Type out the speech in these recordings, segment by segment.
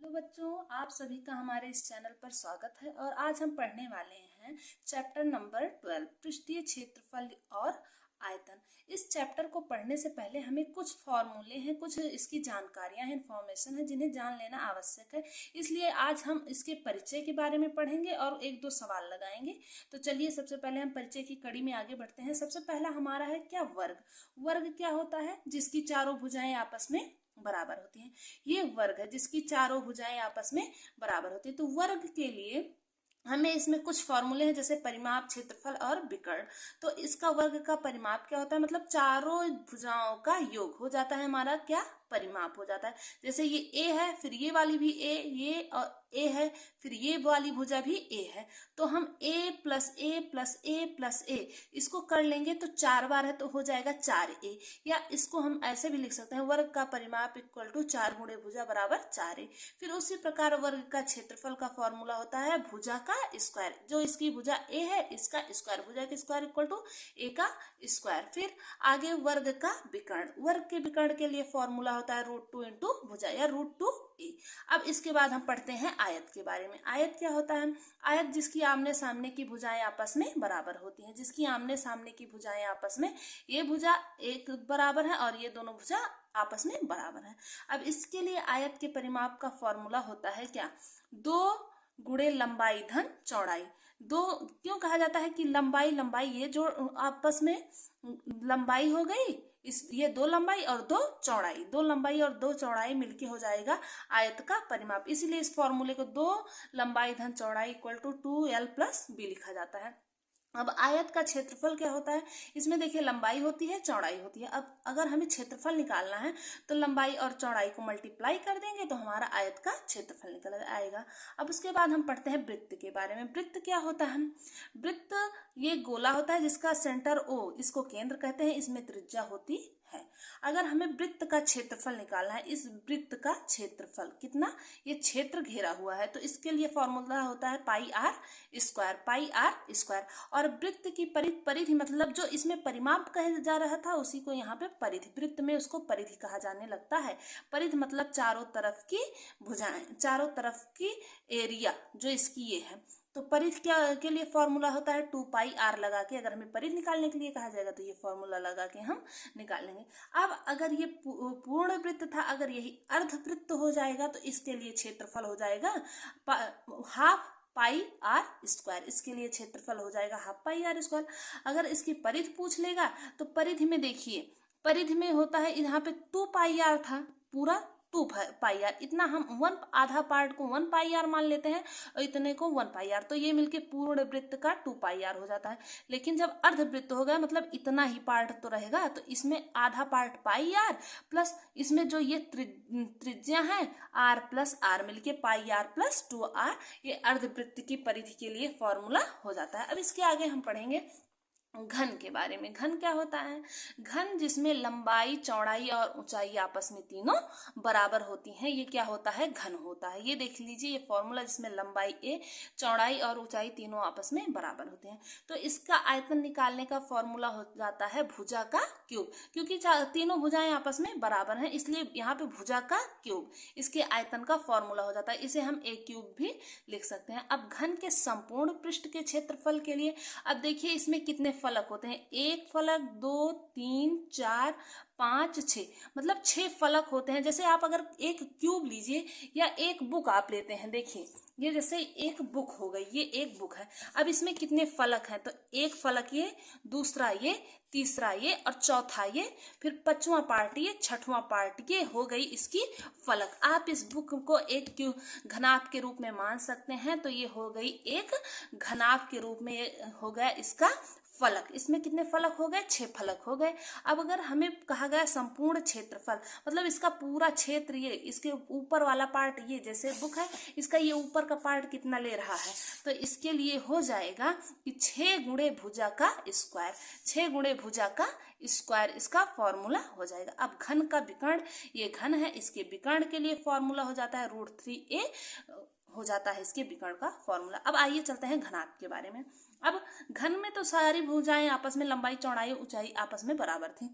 तो बच्चों, आप सभी का हमारे इस चैनल पर स्वागत है और आज हम पढ़ने वाले हैं चैप्टर नंबर 12 पृष्ठीय क्षेत्रफल और आयतन। इस चैप्टर को पढ़ने से पहले हमें कुछ फॉर्मूले हैं, कुछ इसकी जानकारियां हैं, इन्फॉर्मेशन है जिन्हें जान लेना आवश्यक है। इसलिए आज हम इसके परिचय के बारे में पढ़ेंगे और एक दो सवाल लगाएंगे। तो चलिए सबसे पहले हम परिचय की कड़ी में आगे बढ़ते हैं। सबसे पहला हमारा है क्या वर्ग। वर्ग क्या होता है? जिसकी चारों भुजाएं आपस में बराबर होती हैं। ये वर्ग है जिसकी चारों भुजाएं आपस में बराबर होती है। तो वर्ग के लिए हमें इसमें कुछ फॉर्मूले हैं, जैसे परिमाप, क्षेत्रफल और विकर्ण। तो इसका वर्ग का परिमाप क्या होता है? मतलब चारों भुजाओं का योग हो जाता है हमारा क्या? परिमाप हो जाता है। जैसे ये ए है, फिर ये वाली भी ए, ये और ए है, फिर ये वाली भुजा भी ए है, तो हम ए प्लस ए प्लस ए प्लस ए इसको कर लेंगे तो 4 बार है तो हो जाएगा 4a। या इसको हम ऐसे भी लिख सकते हैं, वर्ग का परिमाप इक्वल टू 4 गुणे भुजा बराबर 4a। फिर उसी प्रकार वर्ग का क्षेत्रफल का फॉर्मूला होता है भुजा का स्क्वायर। जो इसकी भुजा ए है, इसका स्क्वायर, भुजा का स्क्वायर इक्वल टू ए का स्क्वायर। फिर आगे वर्ग का विकर्ण। वर्ग के विकर्ण के लिए फॉर्मूला होता है √2 इंटू भुजा या √2a। अब इसके बाद हम पढ़ते हैं आयत के बारे में। आयत क्या होता है? आयत जिसकी आमने सामने की भुजाएं आपस में बराबर होती हैं। जिसकी आमने सामने की भुजाएं आपस में, ये भुजा एक बराबर है और ये दोनों भुजा आपस में बराबर है। अब इसके लिए आयत के परिमाप का फॉर्मूला होता है क्या? 2 गुणे लंबाई धन चौड़ाई। दो क्यों कहा जाता है कि लंबाई लंबाई, ये जो आपस में लंबाई हो गई, इस ये 2 लंबाई और 2 चौड़ाई, 2 लंबाई और 2 चौड़ाई मिलके हो जाएगा आयत का परिमाप। इसीलिए इस फॉर्मूले को 2 लंबाई धन चौड़ाई equal to 2l plus B लिखा जाता है। अब आयत का क्षेत्रफल क्या होता है? इसमें देखिए लंबाई होती है, चौड़ाई होती है। अब अगर हमें क्षेत्रफल निकालना है तो लंबाई और चौड़ाई को मल्टीप्लाई कर देंगे तो हमारा आयत का क्षेत्रफल निकल आएगा। अब उसके बाद हम पढ़ते हैं वृत्त के बारे में। वृत्त क्या होता है? वृत्त ये गोला होता है जिसका सेंटर O, इसको केंद्र कहते हैं, इसमें त्रिज्या होती है। अगर हमें वृत्त का क्षेत्रफल निकालना है, इस वृत्त का क्षेत्रफल कितना, ये क्षेत्र घेरा हुआ है, तो इसके लिए फॉर्मूला होता है pi r square, pi r square. और वृत्त की परिधि मतलब जो इसमें परिमाप कहा जा रहा था उसी को यहाँ पे परिधि, वृत्त में उसको परिधि कहा जाने लगता है। परिधि मतलब चारों तरफ की भुजाएं, चारों तरफ की एरिया जो इसकी ये है। तो परिधि क्या के लिए फॉर्मूला होता है 2 पाई आर लगा के। अगर हमें परिधि निकालने के लिए कहा जाएगा तो ये फॉर्मूला लगा के हम निकाल लेंगे। अब अगर ये पूर्ण वृत्त था, अगर यही अर्ध वृत्त हो जाएगा तो इसके लिए क्षेत्रफल हो जाएगा हाफ पाई आर स्क्वायर। इसके लिए क्षेत्रफल हो जाएगा हाफ पाई आर स्क्वायर। अगर इसकी परिधि पूछ लेगा तो परिधि में देखिए, परिधि में होता है यहाँ पे 2 पाई आर था, पूरा 2 पाई आर, इतना हम आधा पार्ट को 1 पाई आर मान लेते हैं और इतने को 1 पाई आर, तो ये मिलके पूर्ण वृत्त का 2 पाई आर हो जाता है। लेकिन जब अर्ध वृत्त हो गया, मतलब इतना ही पार्ट तो रहेगा, तो इसमें आधा पार्ट पाई आर प्लस इसमें जो ये त्रिज्या है आर प्लस आर मिलके पाई आर प्लस 2 आर, ये अर्ध वृत्त की परिधि के लिए फॉर्मूला हो जाता है। अब इसके आगे हम पढ़ेंगे घन के बारे में। घन क्या होता है? घन जिसमें लंबाई, चौड़ाई और ऊंचाई आपस में तीनों बराबर होती हैं, ये क्या होता है? घन होता है। ये देख लीजिए, ये फॉर्मूला जिसमें लंबाई ए, चौड़ाई और ऊंचाई तीनों आपस में बराबर होते हैं। तो इसका आयतन निकालने का फॉर्मूला हो जाता है भुजा का क्यूब। क्योंकि तीनों भुजाएं आपस में बराबर हैं, इसलिए यहाँ पे भुजा का क्यूब इसके आयतन का फॉर्मूला हो जाता है। इसे हम ए क्यूब भी लिख सकते हैं। अब घन के संपूर्ण पृष्ठ के क्षेत्रफल के लिए, अब देखिए इसमें कितने फलक होते हैं? 1 फलक, 2, 3, 4, 5, 6, मतलब 6 फलक होते हैं। जैसे आप अगर एक क्यूब लीजिए या एक बुक आप लेते हैं, देखिए ये जैसे एक बुक हो गई, ये एक बुक है। अब इसमें कितने फलक हैं? तो एक फलक ये, दूसरा ये, तीसरा ये और चौथा ये, फिर 5वां पार्ट ये, 6वां पार्ट ये हो गई इसकी फलक। आप इस बुक को एक घनाभ के रूप में मान सकते हैं, तो ये हो गई एक घनाभ के रूप में हो गया इसका फलक। इसमें कितने फलक हो गए? 6 फलक हो गए। अब अगर हमें कहा गया संपूर्ण क्षेत्रफल, मतलब इसका पूरा क्षेत्र, ये इसके ऊपर वाला पार्ट, ये जैसे बुक है, इसका ये ऊपर का पार्ट कितना ले रहा है, तो इसके लिए हो जाएगा कि 6 गुणे भुजा का स्क्वायर, 6 गुणे भुजा का स्क्वायर इसका फॉर्मूला हो जाएगा। अब घन का विकर्ण, ये घन है, इसके विकर्ण के लिए फॉर्मूला हो जाता है √3a हो जाता है इसके विकर्ण का फॉर्मूला। अब आइए चलते हैं घनाभ के बारे में। अब घन में तो सारी भुजाएं आपस में, लंबाई, चौड़ाई, ऊंचाई आपस में बराबर थी।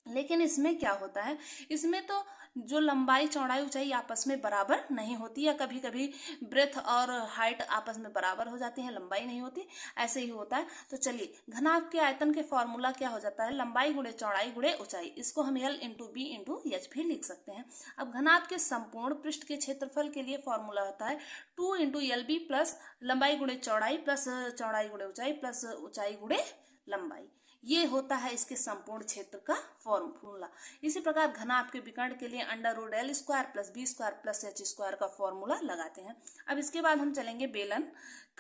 लेकिन इसमें क्या होता है, इसमें तो जो लंबाई चौड़ाई ऊंचाई आपस में बराबर नहीं होती, या कभी कभी ब्रेथ और हाइट आपस में बराबर हो जाती है, लंबाई नहीं होती, ऐसे ही होता है। तो चलिए, घनाभ के आयतन के फॉर्मूला क्या हो जाता है, लंबाई गुणे चौड़ाई गुणे ऊंचाई। इसको हम L into B into H भी लिख सकते हैं। अब घनाभ के संपूर्ण पृष्ठ के क्षेत्रफल के लिए फॉर्मूला होता है 2 इंटू एल बी प्लस लंबाई गुणे चौड़ाई प्लस चौड़ाई गुणे ऊंचाई प्लस ऊंचाई गुणे लंबाई। ये होता है इसके संपूर्ण क्षेत्र का फॉर्मूला। इसी प्रकार घनाभ के विकर्ण के लिए under root L square plus B square plus H square का फॉर्मूला लगाते हैं। अब इसके बाद हम चलेंगे बेलन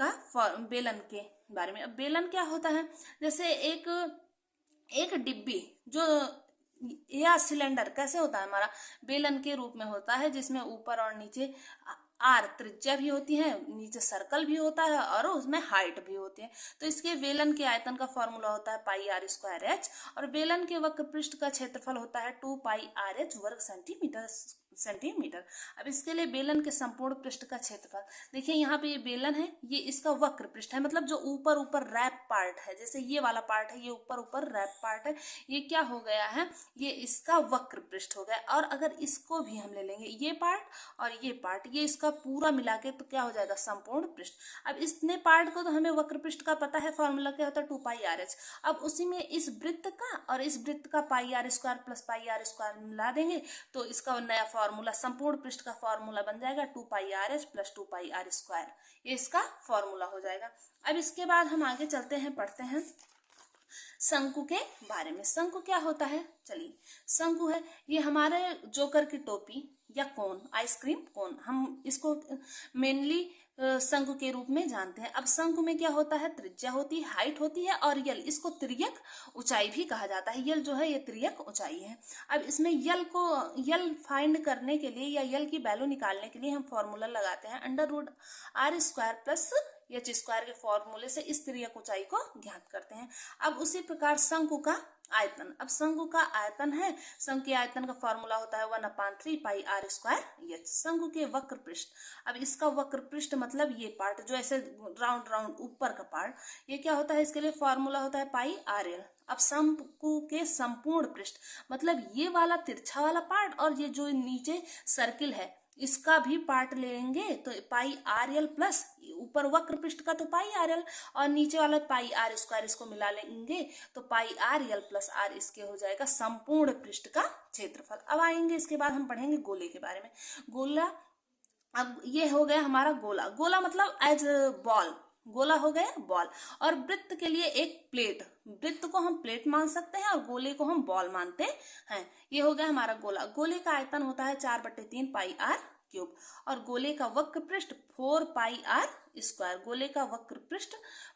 बेलन के बारे में। अब बेलन क्या होता है, जैसे एक डिब्बी जो या सिलेंडर कैसे होता है, हमारा बेलन के रूप में होता है, जिसमें ऊपर और नीचे आर त्रिज्या भी होती है, नीचे सर्कल भी होता है और उसमें हाइट भी होती है। तो इसके बेलन के आयतन का फॉर्मूला होता है पाई आर स्क्वायर एच, और बेलन के वक्र पृष्ठ का क्षेत्रफल होता है 2 पाई आर एच वर्ग सेंटीमीटर। अब इसके लिए बेलन के संपूर्ण पृष्ठ का क्षेत्रफल, देखिए यहाँ पे ये बेलन है, ये इसका वक्र पृष्ठ है, मतलब जो ऊपर ऊपर रैप पार्ट है, जैसे ये वाला पार्ट है, ये ऊपर ऊपर रैप पार्ट है, ये क्या हो गया है, ये इसका वक्र पृष्ठ हो गया। और अगर इसको भी हम ले लेंगे, ये पार्ट और ये पार्ट, ये इसका पूरा मिला के, तो क्या हो जाएगा, संपूर्ण पृष्ठ। अब इतने पार्ट को तो हमें वक्र पृष्ठ का पता है, फॉर्मूला क्या होता है 2 पाई आर एच। अब उसी में इस वृत्त का और इस वृत्त का pi r square plus pi r square मिला देंगे, तो इसका नया फॉर्मूला, संपूर्ण पृष्ठ का फॉर्मूला बन जाएगा 2 pi r h plus 2 pi r square. ये इसका फॉर्मूला हो जाएगा। अब इसके बाद हम आगे चलते हैं, पढ़ते हैं शंकु के बारे में। शंकु क्या होता है, चलिए, शंकु है ये हमारे जोकर की टोपी या कोन, आइसक्रीम कोन, हम इसको मेनली शंकु के रूप में जानते हैं। अब शंकु में क्या होता है, त्रिज्या होती है, हाइट होती है और यल, इसको तिर्यक ऊंचाई भी कहा जाता है। यल जो है ये तिर्यक ऊंचाई है। अब इसमें यल फाइंड करने के लिए या यल की वैल्यू निकालने के लिए हम फॉर्मूला लगाते हैं under root R square plus H square के फॉर्मूले से इस तिर्यक ऊंचाई को ज्ञात करते हैं। अब उसी प्रकार शंकु का आयतन, अब शंकु का आयतन है, शंकु के आयतन का फॉर्मूला होता है 1/3 पाई आर स्क्वायर एच। शंकु के वक्र पृष्ठ, अब इसका वक्र पृष्ठ मतलब ये पार्ट जो ऐसे राउंड राउंड ऊपर का पार्ट, ये क्या होता है, इसके लिए फॉर्मूला होता है पाई आर एल। अब शंकु के संपूर्ण पृष्ठ मतलब ये वाला तिरछा वाला पार्ट और ये जो नीचे सर्किल है, इसका भी पार्ट लेंगे तो पाई आर एल प्लस ऊपर वक्र पृष्ठ का तो पाई आर एल और नीचे वाला पाई आर स्क्वायर, इसको मिला लेंगे तो पाई आर एल प्लस आर, इसके हो जाएगा संपूर्ण पृष्ठ का क्षेत्रफल। अब आएंगे इसके बाद हम पढ़ेंगे गोले के बारे में। गोला, अब ये हो गया हमारा गोला, गोला मतलब एज बॉल, गोला हो गया बॉल। और वृत्त के लिए एक प्लेट, वृत्त को हम प्लेट मान सकते हैं और गोले को हम बॉल मानते हैं। ये हो गया हमारा गोला। गोले का आयतन होता है 4/3 पाई आर क्यूब और गोले का वक्र पृष्ठ 4 पाई आर स्क्वायर। गोले का वक्र पृष्ठ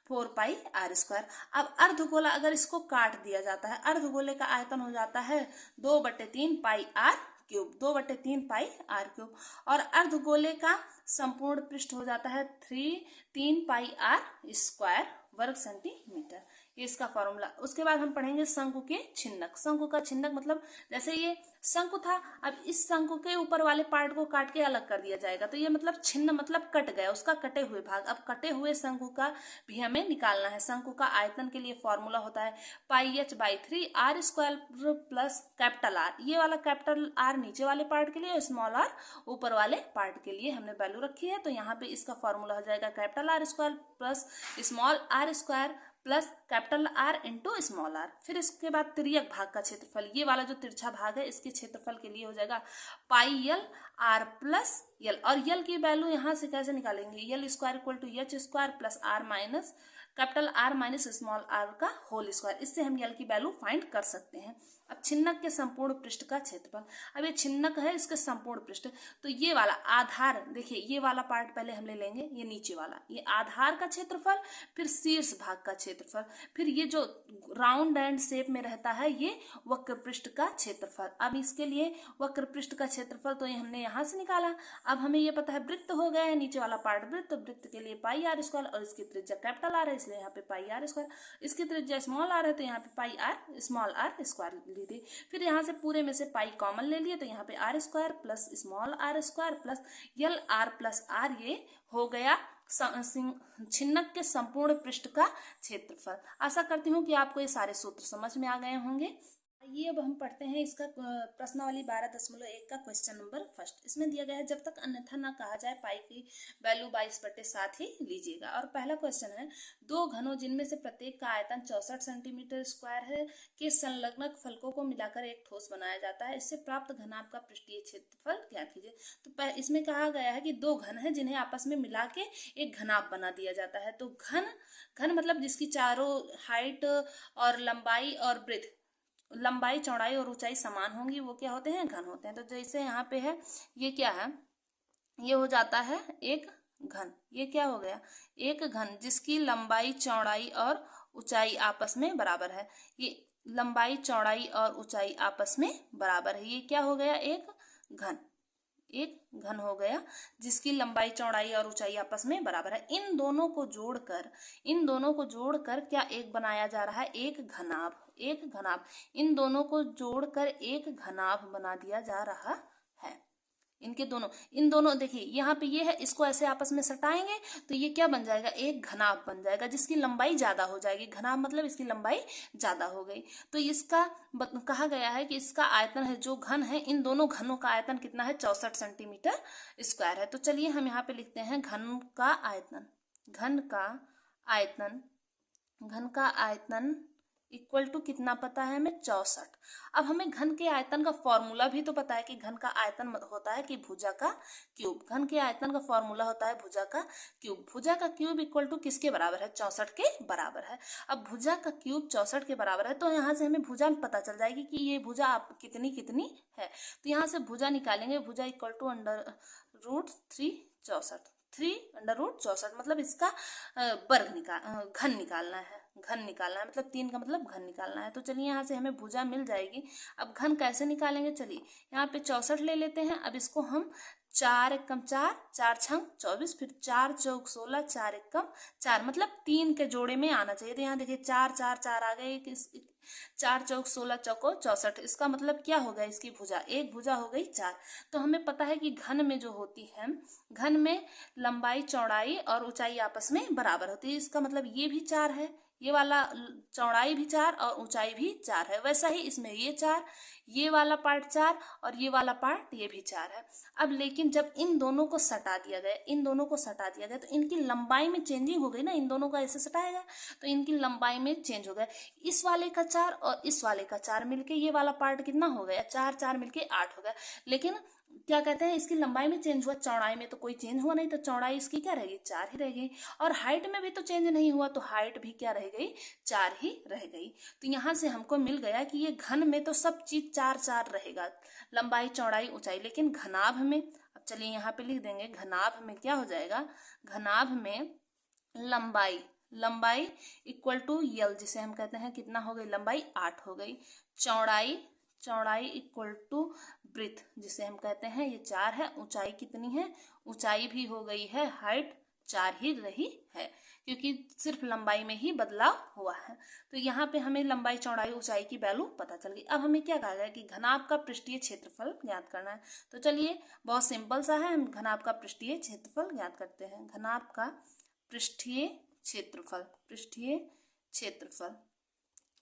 4 पाई आर स्क्वायर। अब अर्धगोला अगर इसको काट दिया जाता है, अर्धगोले का आयतन हो जाता है 2/3 pi r cube, 2/3 pi r cube. और अर्धगोले का संपूर्ण पृष्ठ हो जाता है 3 पाई आर स्क्वायर वर्ग सेंटीमीटर। ये इसका फॉर्मूला। उसके बाद हम पढ़ेंगे शंकु के छिन्नक। शंकु का छिन्नक मतलब जैसे ये शंकु था, अब इस शंकु के ऊपर वाले पार्ट को काट के अलग कर दिया जाएगा, तो ये मतलब छिन्न मतलब कट गया, उसका कटे हुए भाग। अब कटे हुए शंकु का भी हमें निकालना है। शंकु का आयतन के लिए फॉर्मूला होता है pi h by 3 r square plus capital r. ये वाला कैपिटल आर नीचे वाले पार्ट के लिए, स्मॉल आर ऊपर वाले पार्ट के लिए हमने वैल्यू रखी है। तो यहाँ पे इसका फॉर्मूला हो जाएगा capital R square plus small R square plus capital R into small R. फिर इसके बाद तिर्यक भाग का क्षेत्रफल, ये वाला जो तिरछा भाग है इसके क्षेत्रफल के लिए हो जाएगा pi L R plus L. और यल की वैल्यू यहाँ से कैसे निकालेंगे, L square equal to H square plus R minus capital R minus small R का होल स्क्वायर। इससे हम यल की वैल्यू फाइंड कर सकते हैं। अब छिन्नक के संपूर्ण पृष्ठ का क्षेत्रफल, अब ये छिन्नक है, इसके संपूर्ण पृष्ठ, तो ये वाला आधार, देखिए ये वाला पार्ट पहले हम ले लेंगे, ये नीचे वाला, ये आधार का क्षेत्रफल, फिर शीर्ष भाग का क्षेत्रफल, फिर ये जो राउंड एंड शेप में रहता है ये वक्र पृष्ठ का क्षेत्रफल। अब इसके लिए वक्र पृष्ठ का क्षेत्रफल तो ये हमने यहाँ से निकाला। अब हमें ये पता है वृत्त हो गया है, नीचे वाला पार्ट वृत्त, तो वृत्त के लिए पाई आर स्क्वायर और इसकी त्रिज्या कैपिटल आर है, इसलिए यहाँ पे पाई आर स्क्वायर। इसकी त्रिज्या स्मॉल आर है तो यहाँ पे पाई आर स्मॉल आर स्क्वायर ली थी। फिर यहाँ से पूरे में से पाई कॉमन ले लिए तो यहाँ पे R square plus small R square plus L R plus R, ये हो गया छिन्नक के संपूर्ण पृष्ठ का क्षेत्रफल। आशा करती हूँ कि आपको ये सारे सूत्र समझ में आ गए होंगे। आइए अब हम पढ़ते हैं इसका प्रश्नावली 12.1 का क्वेश्चन नंबर फर्स्ट। इसमें दिया गया है जब तक अन्यथा ना कहा जाए पाई की वैल्यू 22/7 ही लीजिएगा। और पहला क्वेश्चन है, दो घनों जिनमें से प्रत्येक का आयतन 64 सेंटीमीटर स्क्वायर है के संलग्नक फलकों को मिलाकर एक ठोस बनाया जाता है, इससे प्राप्त घनाभ का पृष्ठीय क्षेत्रफल ज्ञात कीजिए। तो इसमें कहा गया है कि दो घन है जिन्हें आपस में मिला के एक घनाभ बना दिया जाता है। तो घन घन मतलब जिसकी चारों हाइट और लंबाई और ब्रेथ, लंबाई चौड़ाई और ऊंचाई समान होंगी, वो क्या होते हैं, घन होते हैं। तो जैसे यहाँ पे है, ये क्या है, ये हो जाता है एक घन। ये क्या हो गया, एक घन जिसकी लंबाई चौड़ाई और ऊंचाई आपस में बराबर है। ये लंबाई चौड़ाई और ऊंचाई आपस में बराबर है, ये क्या हो गया, एक घन। एक घन हो गया जिसकी लंबाई चौड़ाई और ऊंचाई आपस में बराबर है। इन दोनों को जोड़कर क्या एक बनाया जा रहा है, एक घनाभ। एक घनाभ, इन दोनों को जोड़कर एक घनाभ बना दिया जा रहा है। इन दोनों देखिए यहाँ पे ये है, इसको ऐसे आपस में सटाएंगे तो ये क्या बन जाएगा, एक घनाभ बन जाएगा जिसकी लंबाई ज्यादा हो जाएगी। घनाभ मतलब इसकी लंबाई ज्यादा हो गई। तो इसका कहा गया है कि इसका आयतन है, जो घन है, इन दोनों घनों का आयतन कितना है, 64 सेंटीमीटर स्क्वायर है। तो चलिए हम यहाँ पे लिखते हैं घन का आयतन। घन का आयतन, घन का आयतन इक्वल टू कितना पता है हमें, 64। अब हमें घन के आयतन का फॉर्मूला भी तो पता है कि घन का आयतन होता है कि भुजा का क्यूब। घन के आयतन का फॉर्मूला होता है भुजा का क्यूब। भुजा का क्यूब इक्वल टू किसके बराबर है, 64 के बराबर है। अब भुजा का क्यूब 64 के बराबर है तो यहाँ से हमें भुजा पता चल जाएगी कि ये भुजा आप कितनी कितनी है। तो यहाँ से भुजा निकालेंगे, भुजा इक्वल टू √3 64। 3 √64 मतलब इसका वर्ग घन निकालना है। घन निकालना है मतलब 3 का मतलब घन निकालना है। तो चलिए यहाँ से हमें भुजा मिल जाएगी। अब घन कैसे निकालेंगे, चलिए यहाँ पे 64 ले लेते हैं। अब इसको हम 4 एकम 4, 4 छंग 24, फिर 4 चौक 16, 4 एकम 4 मतलब 3 के जोड़े में आना चाहिए। तो यहाँ देखिए 4 4 4 आ गए, 4 चौक 16 चौको 64। इसका मतलब क्या हो गया, इसकी भुजा, एक भुजा हो गई 4। तो हमें पता है कि घन में जो होती है, घन में लंबाई चौड़ाई और ऊंचाई आपस में बराबर होती है। इसका मतलब ये भी 4 है, ये वाला चौड़ाई भी 4 और ऊंचाई भी 4 है। वैसा ही इसमें ये 4, ये वाला पार्ट 4 और ये वाला पार्ट ये भी 4 है। अब लेकिन जब इन दोनों को सटा दिया गया, इन दोनों को सटा दिया गया तो इनकी लंबाई में चेंजिंग हो गई ना। इन दोनों का ऐसे सटाया गया तो इनकी लंबाई में चेंज हो गया। इस वाले का 4 और इस वाले का 4 मिलके ये वाला पार्ट कितना हो गया, 4 4 मिलके 8 हो गया। लेकिन क्या कहते हैं, इसकी लंबाई में चेंज हुआ, चौड़ाई में तो कोई चेंज हुआ नहीं। तो चौड़ाई इसकी क्या रहेगी, 4 ही रह गई। और हाइट में भी तो चेंज नहीं हुआ तो हाइट भी क्या रह गई, 4 ही रह गई। तो यहाँ से हमको मिल गया कि ये घन में तो सब चीज 4 4 रहेगा, लंबाई चौड़ाई ऊंचाई। लेकिन घनाभ में, अब चलिए यहाँ पे लिख देंगे, घनाभ में क्या हो जाएगा, घनाभ में लंबाई इक्वल टू यल, जिसे हम कहते हैं कितना हो गई, लंबाई 8 हो गई। चौड़ाई इक्वल टू ब्रेथ, जिसे हम कहते हैं ये 4 है। ऊंचाई कितनी है, ऊंचाई भी हो गई है, हाइट 4 ही रही है क्योंकि सिर्फ लंबाई में ही बदलाव हुआ है। तो यहाँ पे हमें लंबाई चौड़ाई ऊंचाई की वैल्यू पता चल गई। अब हमें क्या कहा गया कि घनाभ का पृष्ठीय क्षेत्रफल ज्ञात करना है। तो चलिए बहुत सिंपल सा है, हम घनाभ का पृष्ठीय क्षेत्रफल ज्ञात करते हैं। घनाभ का पृष्ठीय क्षेत्रफल,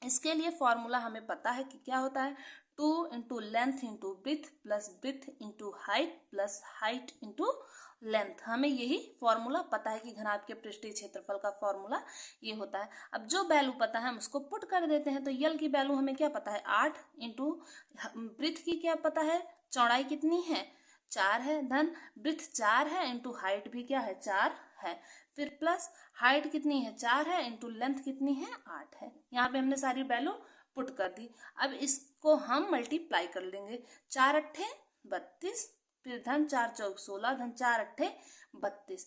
इसके लिए फॉर्मूला हमें पता है कि क्या होता है, 2 into length into breadth plus breadth into height plus height into length. हमें यही फॉर्मूला पता है कि घनाभ के पृष्ठीय क्षेत्रफल का फॉर्मूला ये होता है। अब जो वैल्यू पता है हम उसको पुट कर देते हैं। तो यल की वैल्यू हमें क्या पता है, 8 इंटू ब्रेथ की क्या पता है, चौड़ाई कितनी है, 4 है, धन ब्रेथ 4 है इंटू हाइट भी क्या है, 4 है, फिर प्लस हाइट कितनी है, 4 है, इंटू लेंथ कितनी है, 8 है। यहाँ पे हमने सारी वैल्यू पुट कर दी। अब इसको हम मल्टीप्लाई कर लेंगे, 4 अट्ठे 32, फिर धन 4 चौक 16, धन 4 अट्ठे 32।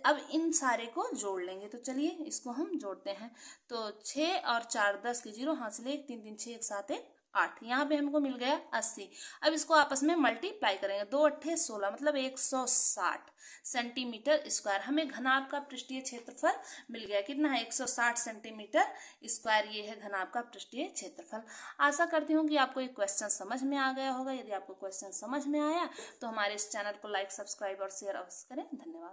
अब इन सारे को जोड़ लेंगे। तो चलिए इसको हम जोड़ते हैं। तो 6 और 4 10 के 0, हाथ से 1 3 3 6 1 7 1 8, यहाँ पे हमको मिल गया 80। अब इसको आपस में मल्टीप्लाई करेंगे, 2 अट्ठे 16 मतलब 160 सेंटीमीटर स्क्वायर। हमें घनाभ का पृष्ठीय क्षेत्रफल मिल गया, कितना है, 160 सेंटीमीटर स्क्वायर। ये है घनाभ का पृष्ठीय क्षेत्रफल। आशा करती हूँ कि आपको ये क्वेश्चन समझ में आ गया होगा। यदि आपको क्वेश्चन समझ में आया तो हमारे इस चैनल को लाइक, सब्सक्राइब और शेयर अवश्य करें। धन्यवाद।